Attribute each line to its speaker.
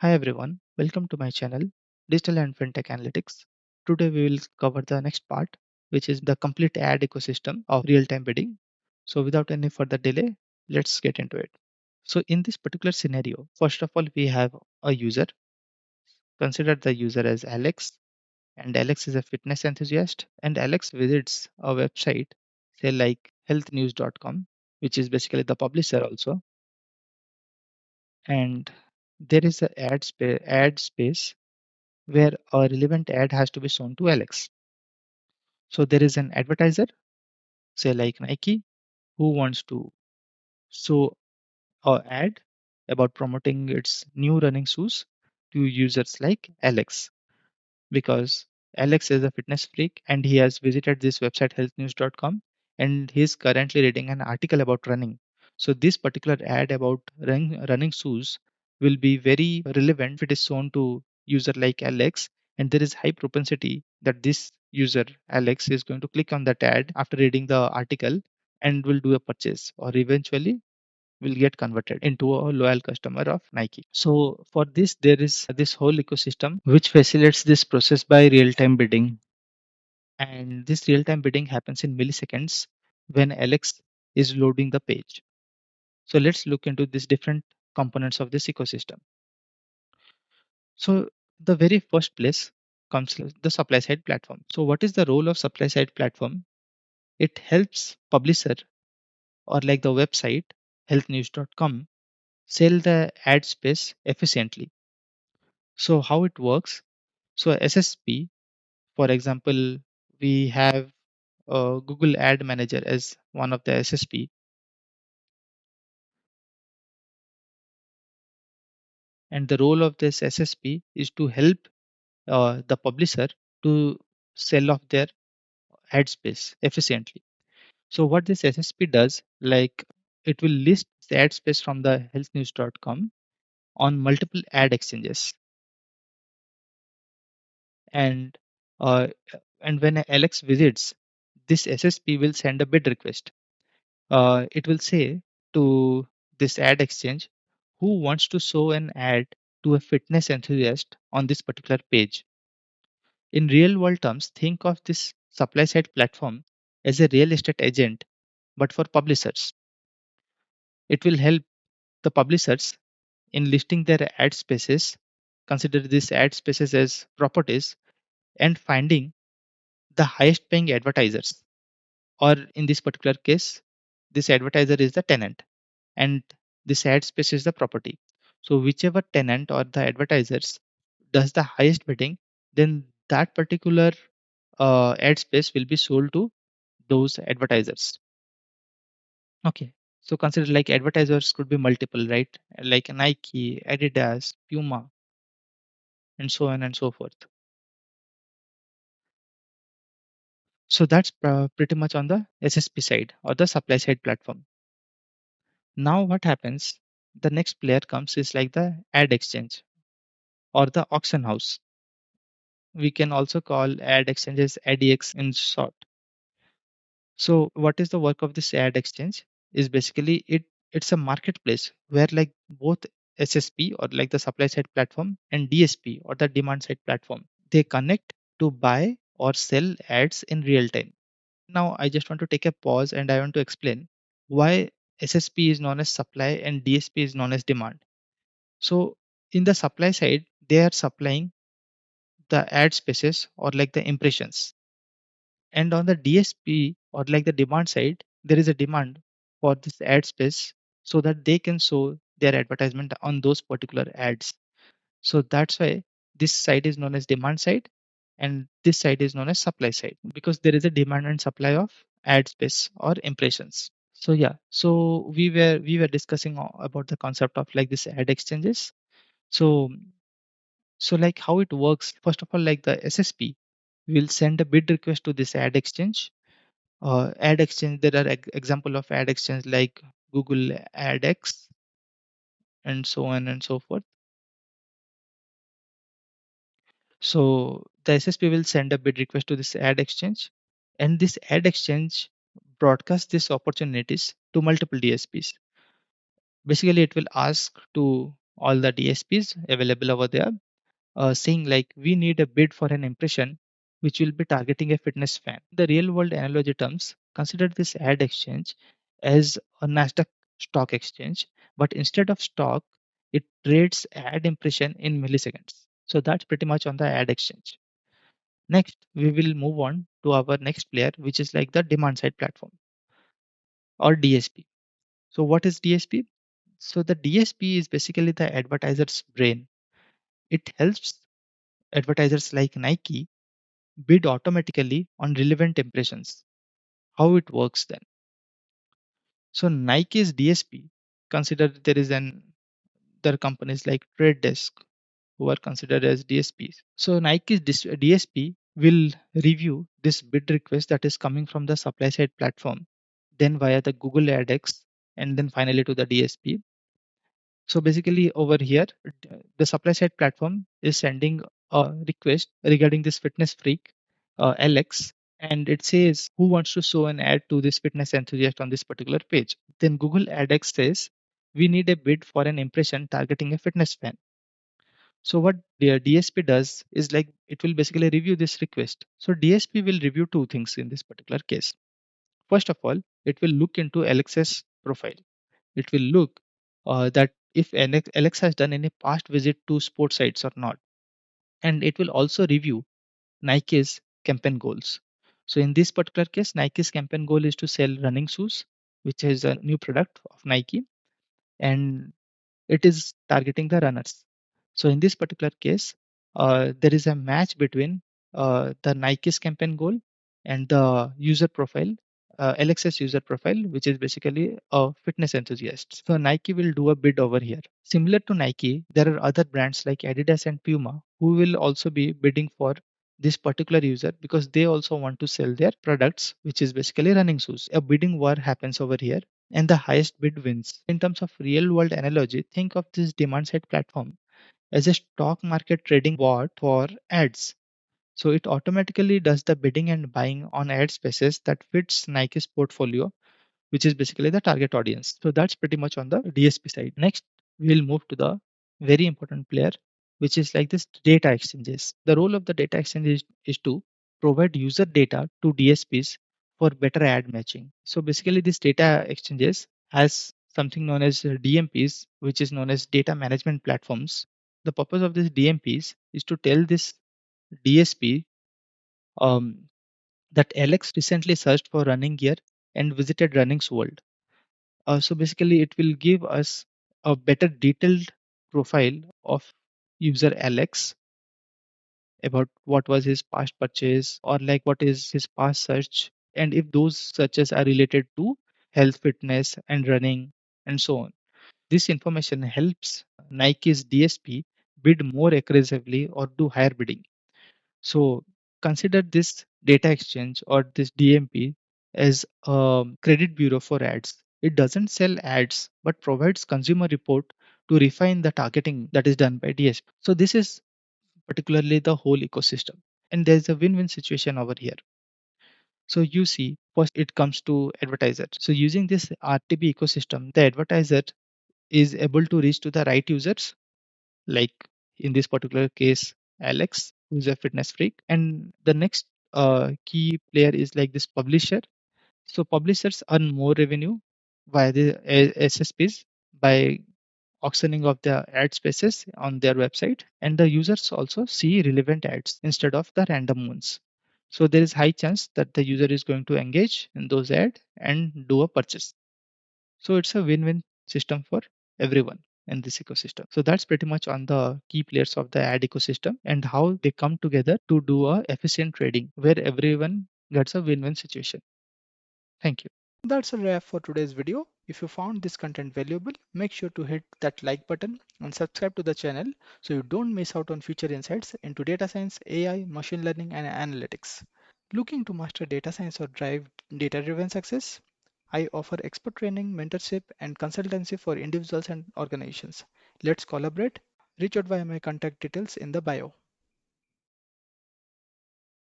Speaker 1: Hi everyone, welcome to my channel Digital and FinTech Analytics. Today we will cover the next part, which is the complete ad ecosystem of real-time bidding. So without any further delay, let's get into it. So in this particular scenario, first of all, we have a user. Consider the user as Alex, and Alex is a fitness enthusiast, and Alex visits a website, say like healthnews.com, which is basically the publisher also, and there is a ad space where a relevant ad has to be shown to Alex. So there is an advertiser, say like Nike, who wants to show an ad about promoting its new running shoes to users like Alex, because Alex is a fitness freak and he has visited this website healthnews.com and he is currently reading an article about running. So this particular ad about running shoes will be very relevant if it is shown to user like Alex, and there is high propensity that this user Alex is going to click on that ad after reading the article and will do a purchase or eventually will get converted into a loyal customer of Nike. So for this, there is this whole ecosystem which facilitates this process by real-time bidding. And this real-time bidding happens in milliseconds when Alex is loading the page. So let's look into these different components of this ecosystem. So the very first place comes the supply side platform. So what is the role of supply side platform? It helps publisher or like the website healthnews.com sell the ad space efficiently. So how it works? So SSP, for example, we have Google Ad Manager as one of the SSP, and the role of this SSP is to help the publisher to sell off their ad space efficiently. So what this SSP does, like it will list the ad space from the healthnews.com on multiple ad exchanges, and uh, and when Alex visits, this SSP will send a bid request. It will say to this ad exchange who wants to show an ad to a fitness enthusiast on this particular page. In real world terms, think of this supply side platform as a real estate agent, but for publishers. It will help the publishers in listing their ad spaces, consider these ad spaces as properties, and finding the highest paying advertisers. Or in this particular case, this advertiser is the tenant and this ad space is the property. So whichever tenant or the advertisers does the highest bidding, then that particular ad space will be sold to those advertisers. Okay. So consider like advertisers could be multiple, right? Like Nike, Adidas, Puma, and so on and so forth. So that's pretty much on the SSP side or the supply side platform. Now what happens? The next player comes is like the ad exchange or the auction house. We can also call ad exchanges ADX in short. So what is the work of this ad exchange? Is basically it's a marketplace where like both SSP or like the supply side platform and DSP or the demand side platform, they connect to buy or sell ads in real time. Now I just want to take a pause and I want to explain why SSP is known as supply and DSP is known as demand. So in the supply side, they are supplying the ad spaces or like the impressions. And on the DSP or like the demand side, there is a demand for this ad space so that they can show their advertisement on those particular ads. So that's why this side is known as demand side and this side is known as supply side because there is a demand and supply of ad space or impressions. So yeah, so we were discussing about the concept of like this ad exchanges. So so like how it works, first of all, like the SSP will send a bid request to this ad exchange. Ad exchange, there are example of ad exchange like Google AdX and so on and so forth. So the SSP will send a bid request to this ad exchange, and this ad exchange broadcasts these opportunities to multiple DSPs. Basically, it will ask to all the DSPs available over there, saying like we need a bid for an impression which will be targeting a fitness fan. The real world analogy terms, consider this ad exchange as a Nasdaq stock exchange, but instead of stock, it trades ad impression in milliseconds. So that's pretty much on the ad exchange. Next, we will move on to our next player, which is like the demand side platform or DSP. So what is DSP? So the DSP is basically the advertiser's brain. It helps advertisers like Nike bid automatically on relevant impressions. How it works then? So Nike's DSP, consider there is an there are companies like Trade Desk who are considered as DSPs. So Nike's DSP will review this bid request that is coming from the supply side platform, then via the Google AdX, and then finally to the DSP. So basically over here, the supply side platform is sending a request regarding this fitness freak, Alex, and it says who wants to show an ad to this fitness enthusiast on this particular page. Then Google AdX says we need a bid for an impression targeting a fitness fan. So what the DSP does is like it will basically review this request. So DSP will review two things in this particular case. First of all, it will look into Alexa's profile. It will look that if Alex has done any past visit to sports sites or not. And it will also review Nike's campaign goals. So in this particular case, Nike's campaign goal is to sell running shoes, which is a new product of Nike, and it is targeting the runners. So in this particular case, there is a match between the Nike's campaign goal and the user profile, LXS user profile, which is basically a fitness enthusiast. So Nike will do a bid over here. Similar to Nike, there are other brands like Adidas and Puma who will also be bidding for this particular user because they also want to sell their products, which is basically running shoes. A bidding war happens over here and the highest bid wins. In terms of real world analogy, think of this demand side platform as a stock market trading bot for ads. So it automatically does the bidding and buying on ad spaces that fits Nike's portfolio, which is basically the target audience. So that's pretty much on the DSP side. Next, we'll move to the very important player, which is like this data exchanges. The role of the data exchange is to provide user data to DSPs for better ad matching. So basically, this data exchanges has something known as DMPs, which is known as data management platforms. The purpose of this DMPs is to tell this DSP um, that Alex recently searched for running gear and visited Running's World. So basically, it will give us a better detailed profile of user Alex about what was his past purchase or like what is his past search, and if those searches are related to health, fitness, and running, and so on. This information helps Nike's DSP bid more aggressively or do higher bidding. So consider this data exchange or this DMP as a credit bureau for ads. It doesn't sell ads but provides consumer report to refine the targeting that is done by DSP. So this is particularly the whole ecosystem. And there's a win-win situation over here. So you see, first it comes to advertiser. So using this RTB ecosystem, the advertiser is able to reach to the right users, like in this particular case, Alex, who's a fitness freak. And the next key player is like this publisher. So publishers earn more revenue via the SSPs by auctioning of the ad spaces on their website, and the users also see relevant ads instead of the random ones. So there is high chance that the user is going to engage in those ads and do a purchase. So it's a win-win system for everyone in this ecosystem. So that's pretty much on the key players of the ad ecosystem and how they come together to do a efficient trading where everyone gets a win-win situation. Thank you.
Speaker 2: That's a wrap for today's video. If you found this content valuable, make sure to hit that like button and subscribe to the channel so you don't miss out on future insights into data science, AI, machine learning, and analytics. Looking to master data science or drive data-driven success? I offer expert training, mentorship, and consultancy for individuals and organizations. Let's collaborate. Reach out via my contact details in the bio.